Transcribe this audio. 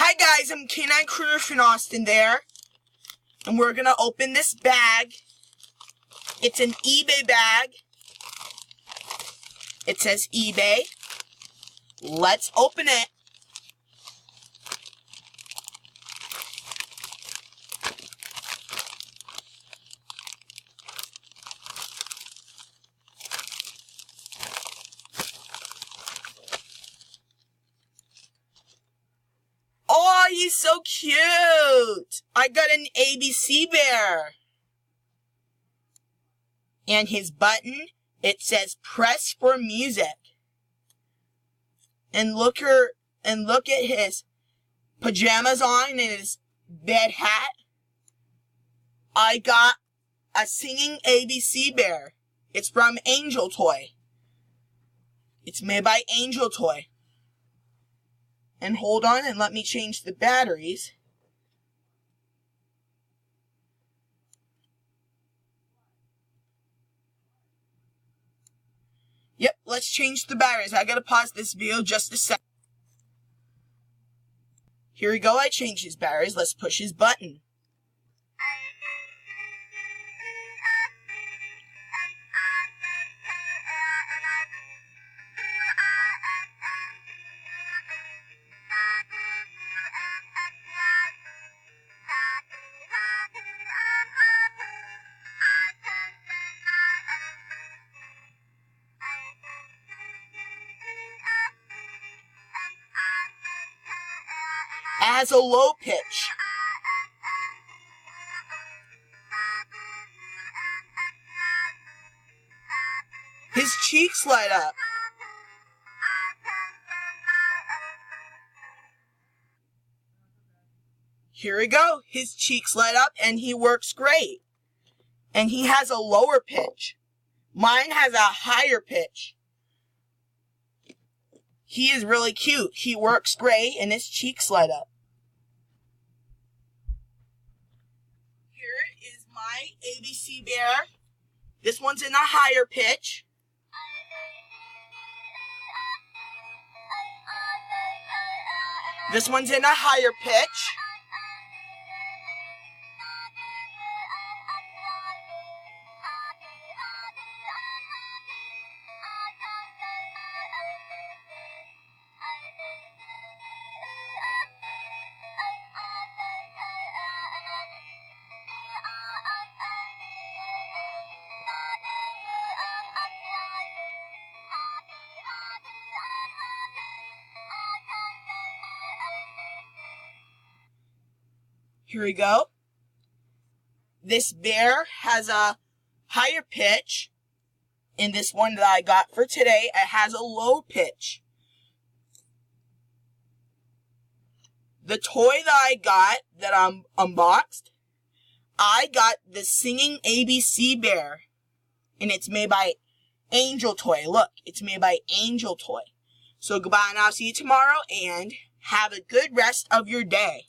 Hi guys, I'm Canine Crooner from Austin there. And we're gonna open this bag. It's an eBay bag. It says eBay. Let's open it. Oh, he's so cute. I got an ABC bear. And his button, it says press for music. And look at his pajamas on and his bed hat. I got a singing ABC bear. It's from Angel Toy. It's made by Angel Toy. And hold on and let me change the batteries. Yep, let's change the batteries. I gotta pause this video just a sec. Here we go, I changed his batteries. Let's push his button. It has a low pitch. His cheeks light up. Here we go. His cheeks light up and he works great. And he has a lower pitch. Mine has a higher pitch. He is really cute. He works great and his cheeks light up. Here is my ABC bear. This one's in a higher pitch. This one's in a higher pitch. Here we go. This bear has a higher pitch. And this one that I got for today, it has a low pitch. The toy that I got, that I'm unboxed, I got the singing ABC bear. And it's made by Angel Toy. Look, it's made by Angel Toy. So goodbye and I'll see you tomorrow and have a good rest of your day.